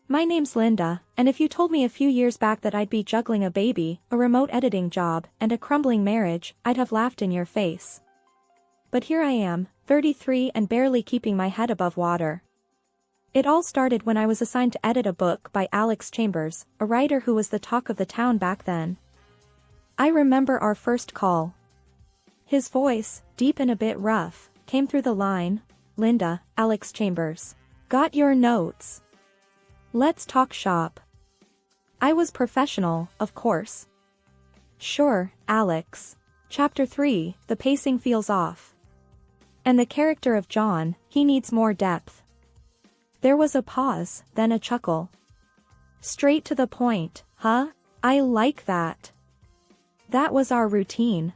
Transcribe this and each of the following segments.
My name's Linda, and if you told me a few years back that I'd be juggling a baby, a remote editing job, and a crumbling marriage, I'd have laughed in your face. But here I am, 33 and barely keeping my head above water. It all started when I was assigned to edit a book by Alex Chambers, a writer who was the talk of the town back then. I remember our first call. His voice, deep and a bit rough, came through the line, "Linda, Alex Chambers. Got your notes? Let's talk shop." I was professional, of course. "Sure, Alex. Chapter 3, the pacing feels off. And the character of John, he needs more depth." There was a pause, then a chuckle. "Straight to the point, huh? I like that." That was our routine.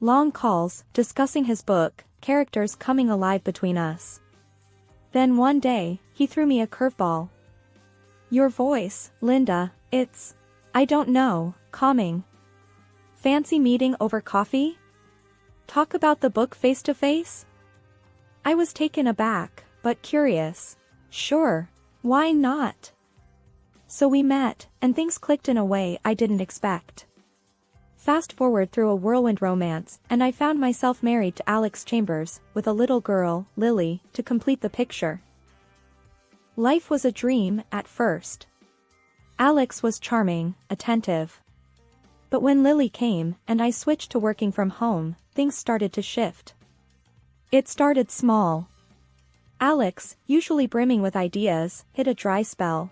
Long calls, discussing his book, characters coming alive between us. Then one day, he threw me a curveball. "Your voice, Linda, it's, I don't know, calming. Fancy meeting over coffee? Talk about the book face to face?" I was taken aback, but curious. Sure, why not? So we met, and things clicked in a way I didn't expect. Fast forward through a whirlwind romance, and I found myself married to Alex Chambers, with a little girl, Lily, to complete the picture. Life was a dream, at first. Alex was charming, attentive. But when Lily came, and I switched to working from home, things started to shift. It started small. Alex, usually brimming with ideas, hit a dry spell.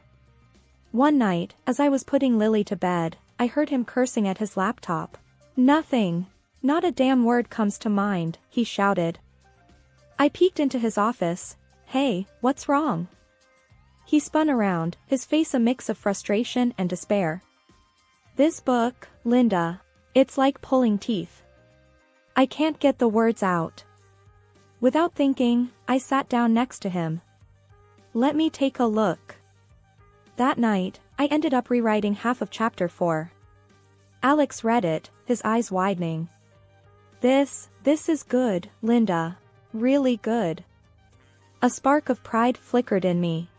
One night, as I was putting Lily to bed, I heard him cursing at his laptop. "Nothing. Not a damn word comes to mind," he shouted. I peeked into his office. "Hey, what's wrong?" He spun around, his face a mix of frustration and despair. "This book, Linda. It's like pulling teeth. I can't get the words out." Without thinking, I sat down next to him. "Let me take a look." That night, I ended up rewriting half of chapter 4. Alex read it, his eyes widening. This is good, Linda. Really good." A spark of pride flickered in me.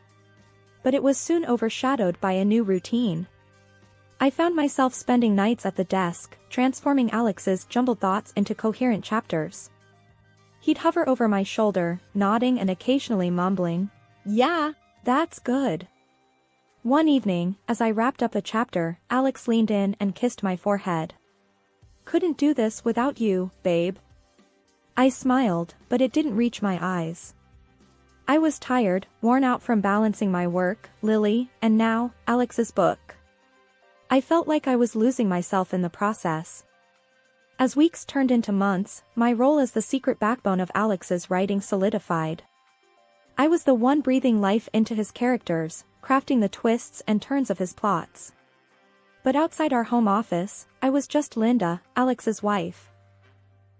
But it was soon overshadowed by a new routine. I found myself spending nights at the desk, transforming Alex's jumbled thoughts into coherent chapters. He'd hover over my shoulder, nodding and occasionally mumbling, "Yeah, that's good." One evening, as I wrapped up a chapter, Alex leaned in and kissed my forehead. "Couldn't do this without you, babe." I smiled, but it didn't reach my eyes. I was tired, worn out from balancing my work, Lily, and now, Alex's book. I felt like I was losing myself in the process. As weeks turned into months, my role as the secret backbone of Alex's writing solidified. I was the one breathing life into his characters, crafting the twists and turns of his plots. But outside our home office, I was just Linda, Alex's wife.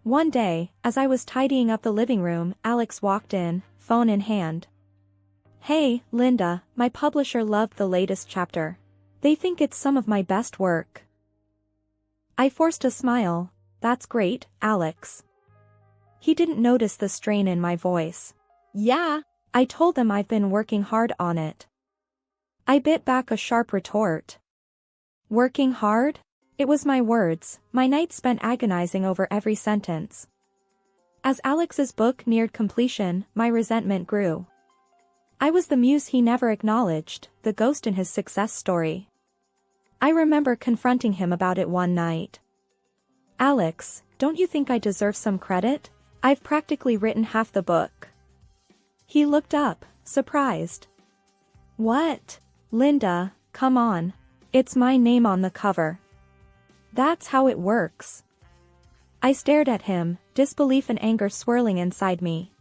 One day, as I was tidying up the living room, Alex walked in, phone in hand. "Hey, Linda, my publisher loved the latest chapter. They think it's some of my best work." I forced a smile. "That's great, Alex." He didn't notice the strain in my voice. "Yeah." I told them I've been working hard on it. I bit back a sharp retort. "Working hard?" It was my words, my nights spent agonizing over every sentence. As Alex's book neared completion, my resentment grew. I was the muse he never acknowledged, the ghost in his success story. I remember confronting him about it one night. "Alex, don't you think I deserve some credit? I've practically written half the book." He looked up, surprised. "What? Linda, come on. It's my name on the cover. That's how it works." I stared at him, disbelief and anger swirling inside me.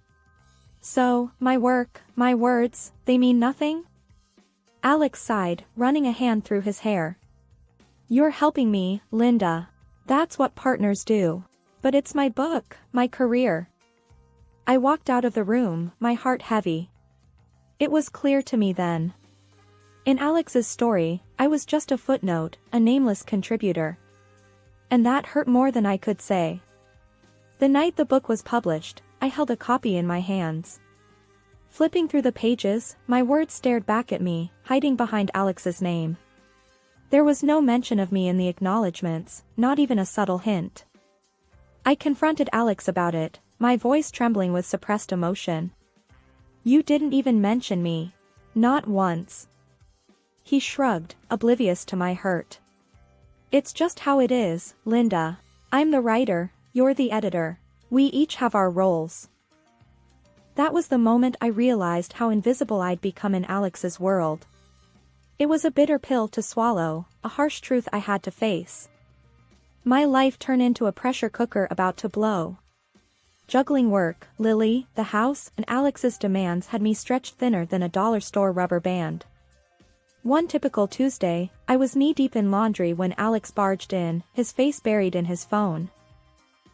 "So, my work, my words, they mean nothing?" Alex sighed, running a hand through his hair. "You're helping me, Linda. That's what partners do. But it's my book, my career." I walked out of the room, my heart heavy. It was clear to me then. In Alex's story, I was just a footnote, a nameless contributor. And that hurt more than I could say. The night the book was published, I held a copy in my hands. Flipping through the pages, my words stared back at me, hiding behind Alex's name. There was no mention of me in the acknowledgements, not even a subtle hint. I confronted Alex about it, my voice trembling with suppressed emotion. You didn't even mention me. Not once. He shrugged, oblivious to my hurt. It's just how it is, Linda. I'm the writer, you're the editor. We each have our roles. That was the moment I realized how invisible I'd become in Alex's world. It was a bitter pill to swallow, a harsh truth I had to face. My life turned into a pressure cooker about to blow. Juggling work, Lily, the house, and Alex's demands had me stretched thinner than a dollar store rubber band. One typical Tuesday, I was knee-deep in laundry when Alex barged in, his face buried in his phone.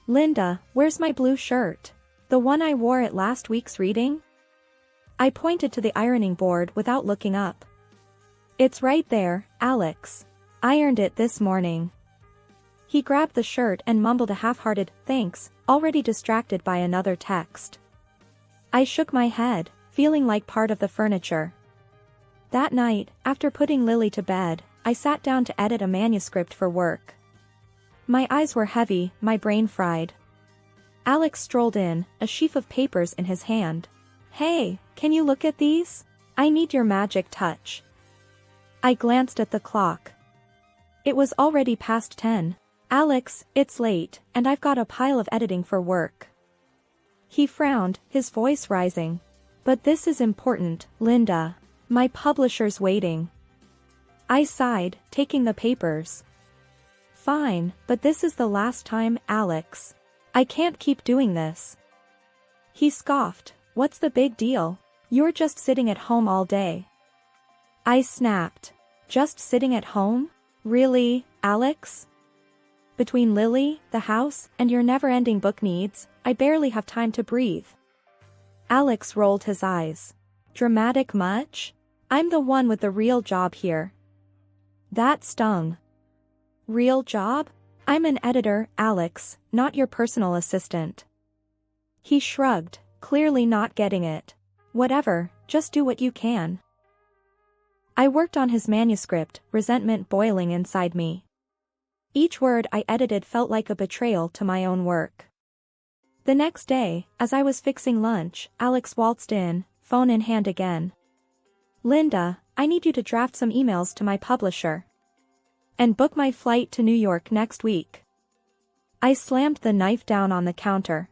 Linda, where's my blue shirt? The one I wore at last week's reading? I pointed to the ironing board without looking up. It's right there, Alex. Ironed it this morning. He grabbed the shirt and mumbled a half-hearted, thanks, already distracted by another text. I shook my head, feeling like part of the furniture. That night, after putting Lily to bed, I sat down to edit a manuscript for work. My eyes were heavy, my brain fried. Alex strolled in, a sheaf of papers in his hand. Hey, can you look at these? I need your magic touch. I glanced at the clock. It was already past 10. Alex, it's late, and I've got a pile of editing for work. He frowned, his voice rising. But this is important, Linda. My publisher's waiting. I sighed, taking the papers. Fine, but this is the last time, Alex. I can't keep doing this. He scoffed, what's the big deal? You're just sitting at home all day. I snapped. Just sitting at home? Really, Alex? Between Lily, the house, and your never-ending book needs, I barely have time to breathe. Alex rolled his eyes. Dramatic much? I'm the one with the real job here. That stung. Real job? I'm an editor, Alex, not your personal assistant. He shrugged, clearly not getting it. Whatever, just do what you can. I worked on his manuscript, resentment boiling inside me. Each word I edited felt like a betrayal to my own work. The next day, as I was fixing lunch, Alex waltzed in, phone in hand again. Linda, I need you to draft some emails to my publisher. And book my flight to New York next week. I slammed the knife down on the counter.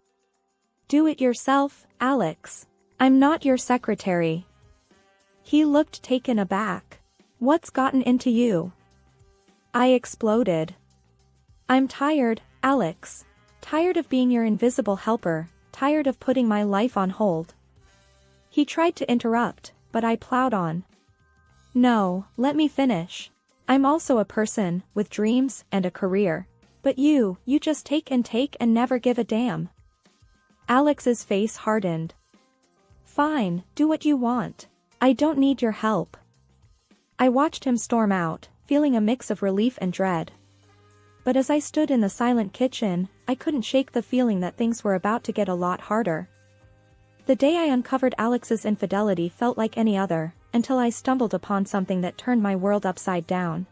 Do it yourself, Alex. I'm not your secretary. He looked taken aback. What's gotten into you? I exploded. I'm tired, Alex. Tired of being your invisible helper, tired of putting my life on hold. He tried to interrupt, but I plowed on. No, let me finish. I'm also a person, with dreams and a career. But you just take and never give a damn. Alex's face hardened. Fine, do what you want. I don't need your help. I watched him storm out, feeling a mix of relief and dread. But as I stood in the silent kitchen, I couldn't shake the feeling that things were about to get a lot harder. The day I uncovered Alex's infidelity felt like any other, until I stumbled upon something that turned my world upside down.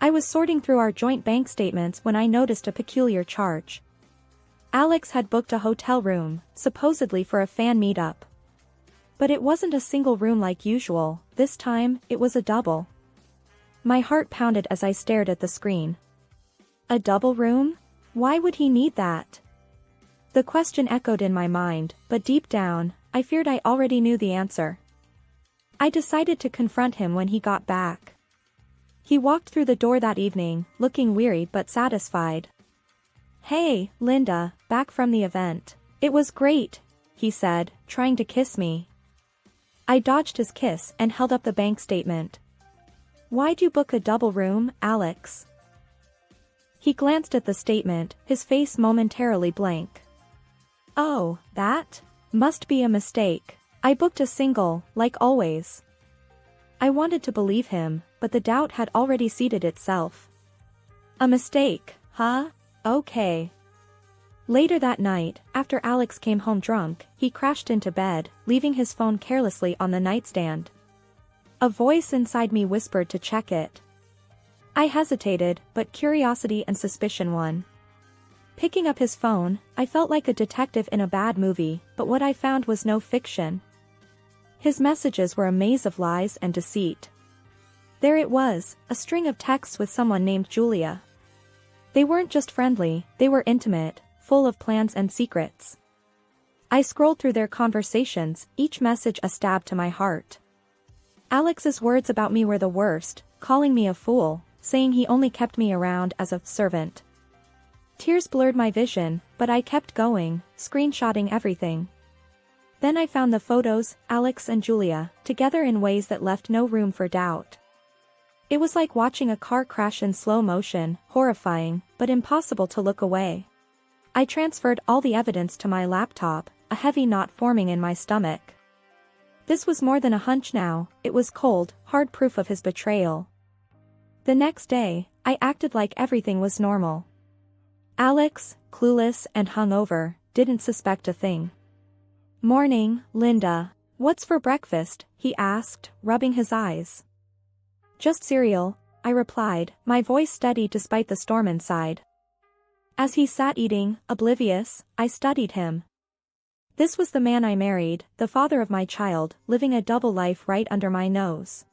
I was sorting through our joint bank statements when I noticed a peculiar charge. Alex had booked a hotel room, supposedly for a fan meetup. But it wasn't a single room like usual, this time, it was a double. My heart pounded as I stared at the screen. A double room? Why would he need that? The question echoed in my mind, but deep down, I feared I already knew the answer. I decided to confront him when he got back. He walked through the door that evening, looking weary but satisfied. Hey, Linda, back from the event. It was great, he said, trying to kiss me. I dodged his kiss and held up the bank statement. Why'd you book a double room, Alex? He glanced at the statement, his face momentarily blank. Oh, that? Must be a mistake. I booked a single, like always. I wanted to believe him, but the doubt had already seated itself. A mistake, huh? Okay. Later that night, after Alex came home drunk, he crashed into bed, leaving his phone carelessly on the nightstand. A voice inside me whispered to check it. I hesitated, but curiosity and suspicion won. Picking up his phone, I felt like a detective in a bad movie, but what I found was no fiction. His messages were a maze of lies and deceit. There it was, a string of texts with someone named Julia. They weren't just friendly, they were intimate, full of plans and secrets. I scrolled through their conversations, each message a stab to my heart. Alex's words about me were the worst, calling me a fool, saying he only kept me around as a servant. Tears blurred my vision, but I kept going, screenshotting everything. Then I found the photos, Alex and Julia, together in ways that left no room for doubt. It was like watching a car crash in slow motion, horrifying, but impossible to look away. I transferred all the evidence to my laptop, a heavy knot forming in my stomach. This was more than a hunch now, it was cold, hard proof of his betrayal. The next day, I acted like everything was normal. Alex, clueless and hungover, didn't suspect a thing. "Morning, Linda. What's for breakfast?" he asked, rubbing his eyes. "Just cereal," I replied, my voice steady despite the storm inside. As he sat eating, oblivious, I studied him. This was the man I married, the father of my child, living a double life right under my nose.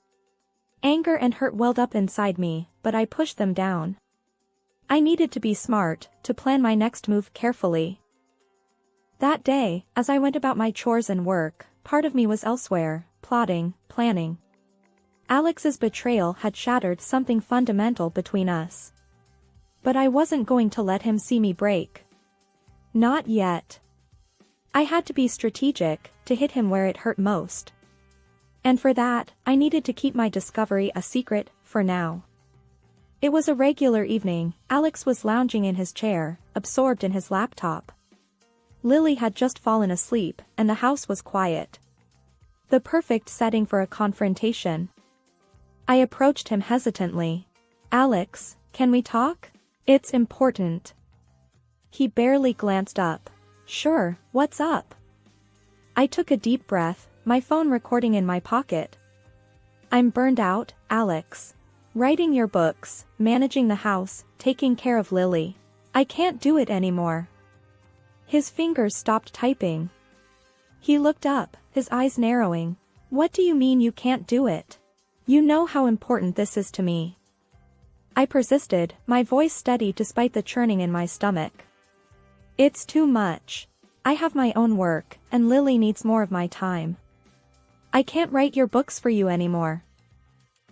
Anger and hurt welled up inside me, but I pushed them down. I needed to be smart, to plan my next move carefully. That day, as I went about my chores and work, part of me was elsewhere, plotting, planning. Alex's betrayal had shattered something fundamental between us. But I wasn't going to let him see me break. Not yet. I had to be strategic, to hit him where it hurt most. And for that, I needed to keep my discovery a secret, for now. It was a regular evening, Alex was lounging in his chair, absorbed in his laptop. Lily had just fallen asleep, and the house was quiet. The perfect setting for a confrontation. I approached him hesitantly. "Alex, can we talk? It's important." He barely glanced up. "Sure, what's up?" I took a deep breath, my phone recording in my pocket. "I'm burned out, Alex. Writing your books, managing the house, taking care of Lily. I can't do it anymore." His fingers stopped typing. He looked up, his eyes narrowing. "What do you mean you can't do it? You know how important this is to me." I persisted, my voice steady despite the churning in my stomach. "It's too much. I have my own work, and Lily needs more of my time. I can't write your books for you anymore."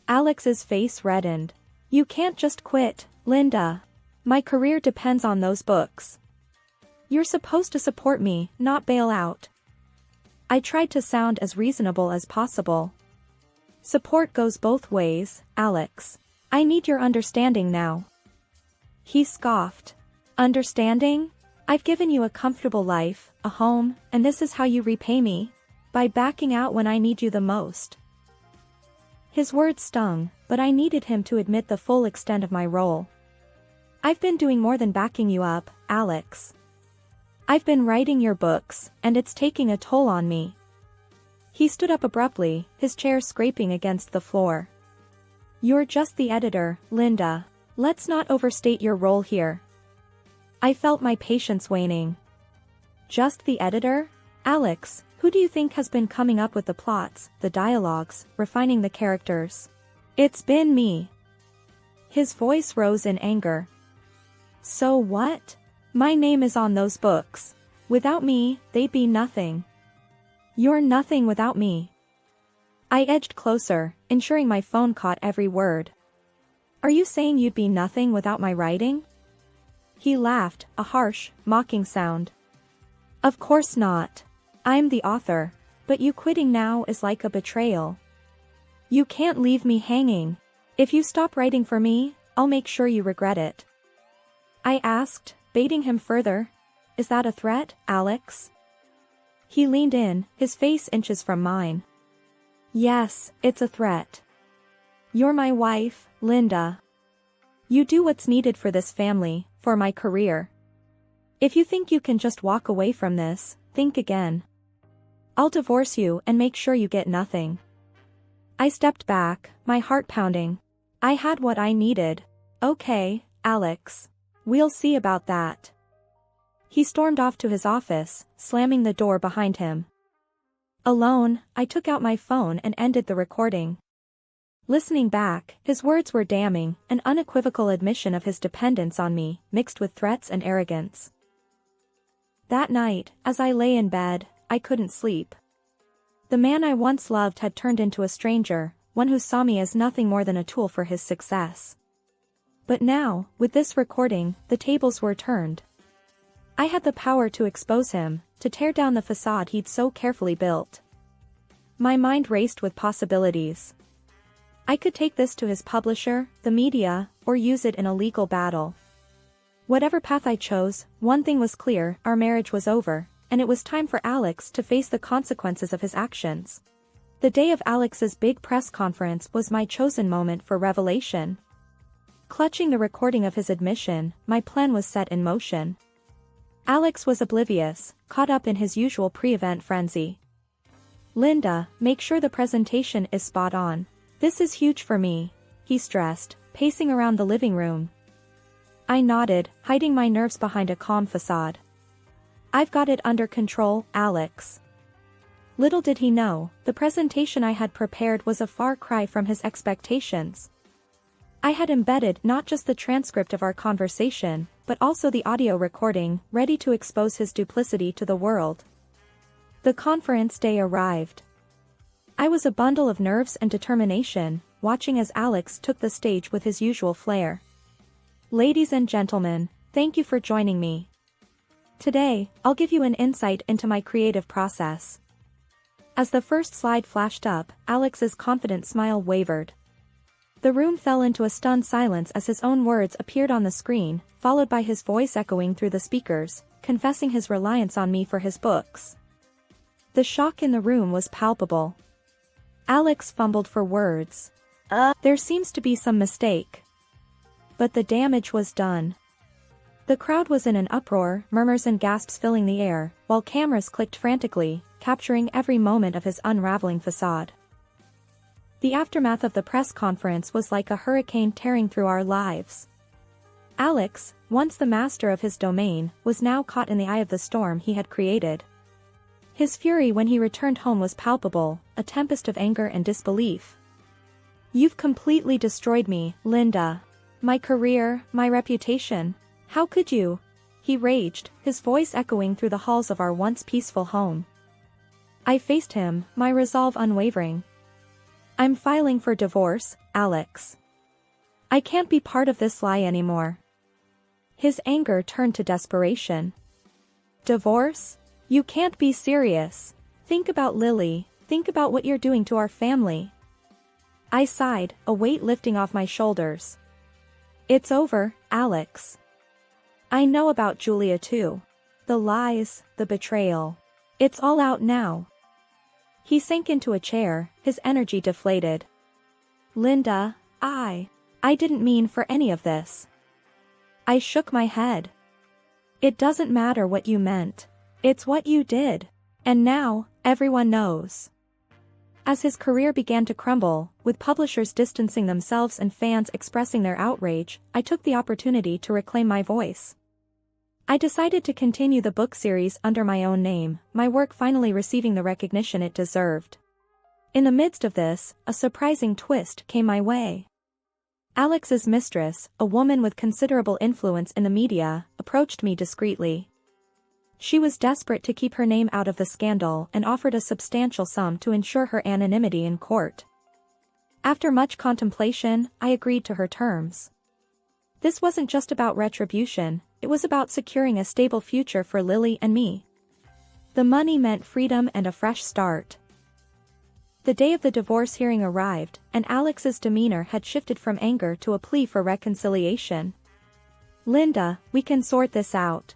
Alex's face reddened. "You can't just quit, Linda. My career depends on those books. You're supposed to support me, not bail out." I tried to sound as reasonable as possible. "Support goes both ways, Alex. I need your understanding now." He scoffed. "Understanding? I've given you a comfortable life, a home, and this is how you repay me? By backing out when I need you the most." His words stung, but I needed him to admit the full extent of my role. "I've been doing more than backing you up, Alex. I've been writing your books, and it's taking a toll on me." He stood up abruptly, his chair scraping against the floor. "You're just the editor, Linda. Let's not overstate your role here." I felt my patience waning. "Just the editor? Alex, who do you think has been coming up with the plots, the dialogues, refining the characters?" "It's been me." His voice rose in anger. "So what? My name is on those books. Without me, they'd be nothing." "You're nothing without me." I edged closer, ensuring my phone caught every word. "Are you saying you'd be nothing without my writing?" He laughed, a harsh, mocking sound. "Of course not. I'm the author, but you quitting now is like a betrayal. You can't leave me hanging. If you stop writing for me, I'll make sure you regret it." I asked, baiting him further. "Is that a threat, Alex?" He leaned in, his face inches from mine. "Yes, it's a threat. You're my wife, Linda. You do what's needed for this family, for my career. If you think you can just walk away from this, think again. I'll divorce you and make sure you get nothing. I stepped back, my heart pounding. I had what I needed. Okay, Alex. We'll see about that. He stormed off to his office, slamming the door behind him. Alone, I took out my phone and ended the recording. Listening back, his words were damning, an unequivocal admission of his dependence on me, mixed with threats and arrogance. That night, as I lay in bed, I couldn't sleep. The man I once loved had turned into a stranger, one who saw me as nothing more than a tool for his success. But now, with this recording, the tables were turned. I had the power to expose him, to tear down the facade he'd so carefully built. My mind raced with possibilities. I could take this to his publisher, the media, or use it in a legal battle. Whatever path I chose, one thing was clear: our marriage was over, and it was time for Alex to face the consequences of his actions. The day of Alex's big press conference was my chosen moment for revelation. Clutching the recording of his admission, my plan was set in motion. Alex was oblivious, caught up in his usual pre-event frenzy. "Linda, make sure the presentation is spot on. This is huge for me," he stressed, pacing around the living room. I nodded, hiding my nerves behind a calm facade. "I've got it under control, Alex." Little did he know, the presentation I had prepared was a far cry from his expectations. I had embedded not just the transcript of our conversation, but also the audio recording, ready to expose his duplicity to the world. The conference day arrived. I was a bundle of nerves and determination, watching as Alex took the stage with his usual flair. "Ladies and gentlemen, thank you for joining me. Today, I'll give you an insight into my creative process." As the first slide flashed up, Alex's confident smile wavered. The room fell into a stunned silence as his own words appeared on the screen, followed by his voice echoing through the speakers, confessing his reliance on me for his books. The shock in the room was palpable. Alex fumbled for words. There seems to be some mistake." But the damage was done. The crowd was in an uproar, murmurs and gasps filling the air, while cameras clicked frantically, capturing every moment of his unraveling facade. The aftermath of the press conference was like a hurricane tearing through our lives. Alex, once the master of his domain, was now caught in the eye of the storm he had created. His fury when he returned home was palpable, a tempest of anger and disbelief. "You've completely destroyed me, Linda. My career, my reputation. How could you?" he raged, his voice echoing through the halls of our once peaceful home. I faced him, my resolve unwavering. "I'm filing for divorce, Alex. I can't be part of this lie anymore." His anger turned to desperation. "Divorce? You can't be serious. Think about Lily, think about what you're doing to our family." I sighed, a weight lifting off my shoulders. "It's over, Alex. I know about Julia too. The lies, the betrayal. It's all out now." He sank into a chair, his energy deflated. "Linda, I didn't mean for any of this." I shook my head. "It doesn't matter what you meant. It's what you did. And now, everyone knows." As his career began to crumble, with publishers distancing themselves and fans expressing their outrage, I took the opportunity to reclaim my voice. I decided to continue the book series under my own name, my work finally receiving the recognition it deserved. In the midst of this, a surprising twist came my way. Alex's mistress, a woman with considerable influence in the media, approached me discreetly. She was desperate to keep her name out of the scandal and offered a substantial sum to ensure her anonymity in court. After much contemplation, I agreed to her terms. This wasn't just about retribution, it was about securing a stable future for Lily and me. The money meant freedom and a fresh start. The day of the divorce hearing arrived, and Alex's demeanor had shifted from anger to a plea for reconciliation. "Linda, we can sort this out.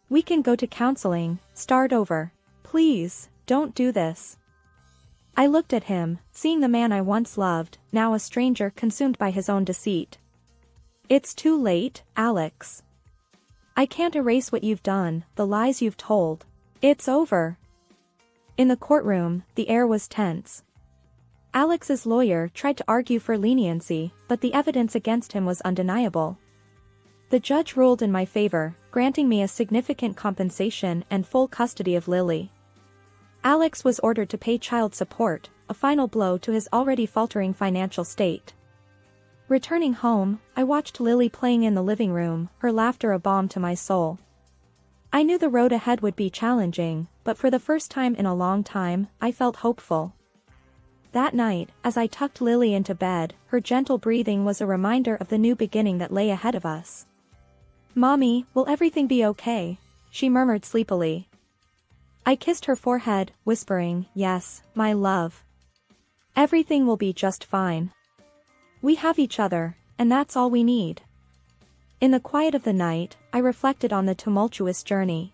We can go to counseling, start over. Please, don't do this." I looked at him, seeing the man I once loved, now a stranger consumed by his own deceit. "It's too late, Alex. I can't erase what you've done, the lies you've told. It's over. In the courtroom, the air was tense. Alex's lawyer tried to argue for leniency, but the evidence against him was undeniable. The judge ruled in my favor, granting me a significant compensation and full custody of Lily. Alex was ordered to pay child support, a final blow to his already faltering financial state. Returning home, I watched Lily playing in the living room, her laughter a balm to my soul. I knew the road ahead would be challenging, but for the first time in a long time, I felt hopeful. That night, as I tucked Lily into bed, her gentle breathing was a reminder of the new beginning that lay ahead of us. "Mommy, will everything be okay?" she murmured sleepily. I kissed her forehead, whispering, "Yes, my love. Everything will be just fine. We have each other, and that's all we need." In the quiet of the night, I reflected on the tumultuous journey.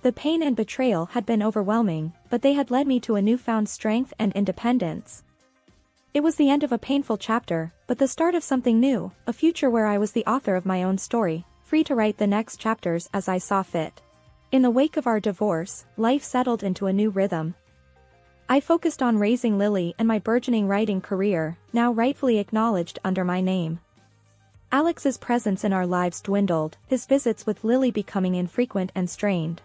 The pain and betrayal had been overwhelming, but they had led me to a newfound strength and independence. It was the end of a painful chapter, but the start of something new, a future where I was the author of my own story, free to write the next chapters as I saw fit. In the wake of our divorce, life settled into a new rhythm. I focused on raising Lily and my burgeoning writing career, now rightfully acknowledged under my name. Alex's presence in our lives dwindled, his visits with Lily becoming infrequent and strained.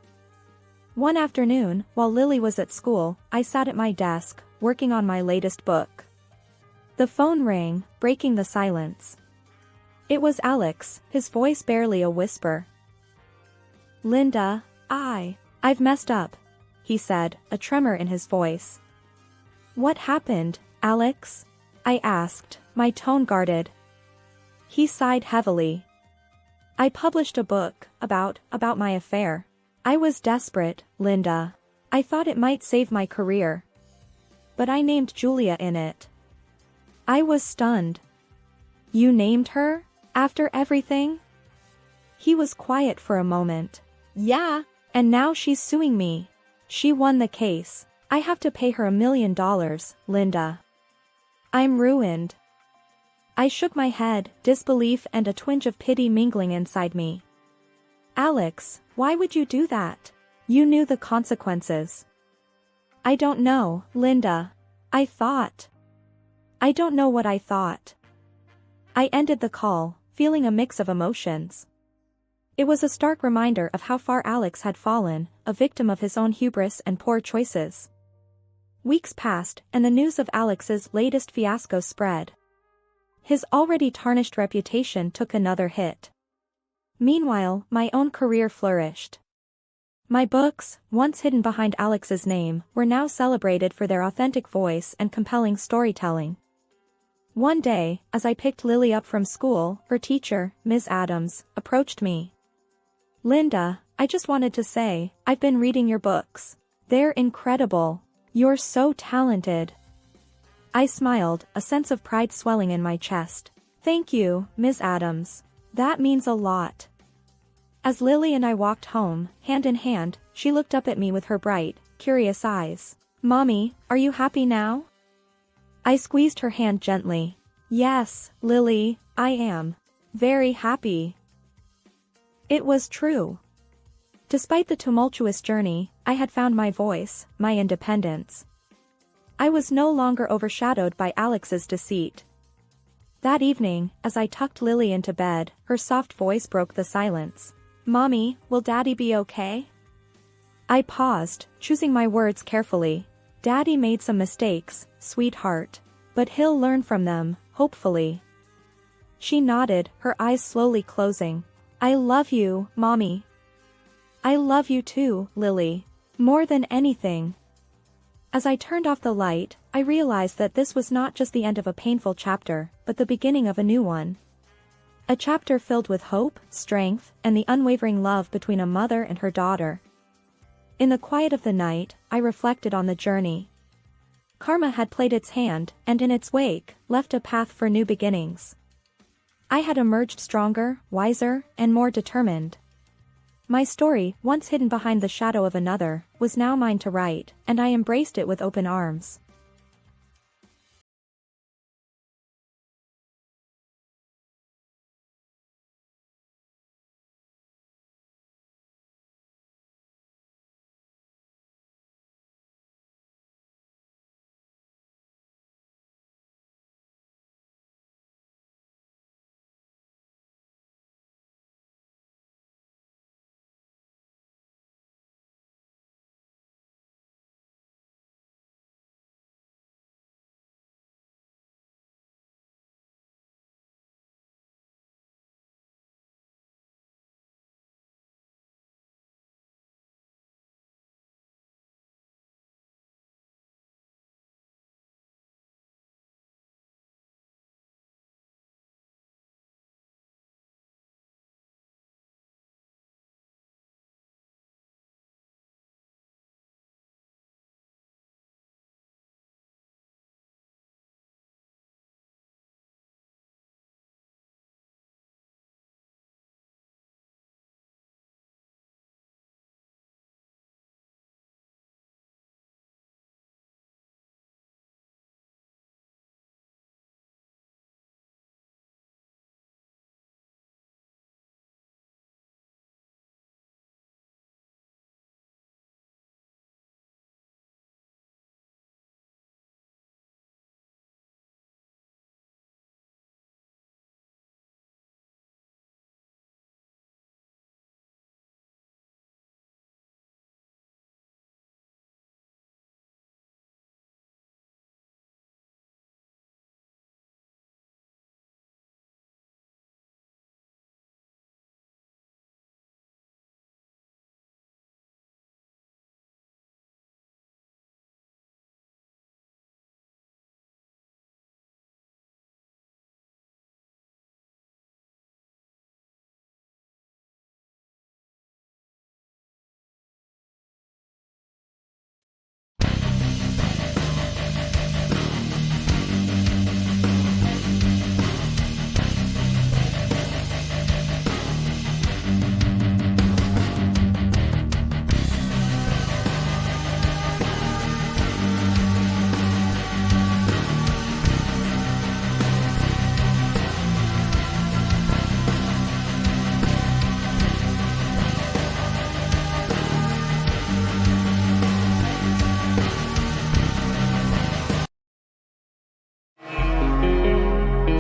One afternoon, while Lily was at school, I sat at my desk, working on my latest book. The phone rang, breaking the silence. It was Alex, his voice barely a whisper. "Linda, I've messed up," he said, a tremor in his voice. "What happened, Alex?" I asked, my tone guarded. He sighed heavily. "I published a book about my affair. I was desperate, Linda. I thought it might save my career. But I named Julia in it." I was stunned. "You named her? After everything?" He was quiet for a moment. "Yeah, and now she's suing me. She won the case. I have to pay her $1 million, Linda. I'm ruined." I shook my head, disbelief and a twinge of pity mingling inside me. "Alex, why would you do that? You knew the consequences." "I don't know, Linda. I don't know what I thought." I ended the call, feeling a mix of emotions. It was a stark reminder of how far Alex had fallen, a victim of his own hubris and poor choices. Weeks passed, and the news of Alex's latest fiasco spread. His already tarnished reputation took another hit. Meanwhile, my own career flourished. My books, once hidden behind Alex's name, were now celebrated for their authentic voice and compelling storytelling. One day, as I picked Lily up from school, her teacher, Ms. Adams, approached me. "Linda, I just wanted to say, I've been reading your books. They're incredible. You're so talented." I smiled, a sense of pride swelling in my chest. "Thank you, Ms. Adams. That means a lot." As Lily and I walked home, hand in hand, she looked up at me with her bright, curious eyes. "Mommy, are you happy now?" I squeezed her hand gently. "Yes, Lily, I am. Very happy." It was true. Despite the tumultuous journey, I had found my voice, my independence. I was no longer overshadowed by Alex's deceit. That evening, as I tucked Lily into bed, her soft voice broke the silence. "Mommy, will Daddy be okay?" I paused, choosing my words carefully. "Daddy made some mistakes, sweetheart. But he'll learn from them, hopefully." She nodded, her eyes slowly closing. "I love you, Mommy." "I love you too, Lily. More than anything." As I turned off the light, I realized that this was not just the end of a painful chapter, but the beginning of a new one. A chapter filled with hope, strength, and the unwavering love between a mother and her daughter. In the quiet of the night, I reflected on the journey. Karma had played its hand, and in its wake, left a path for new beginnings. I had emerged stronger, wiser, and more determined. My story, once hidden behind the shadow of another, was now mine to write, and I embraced it with open arms.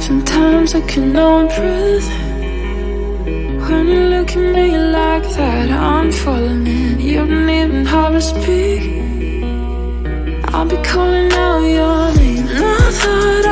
Sometimes I can hold breath when you look at me like that. I'm falling in. You don't even have to speak. I'll be calling out your name. Not that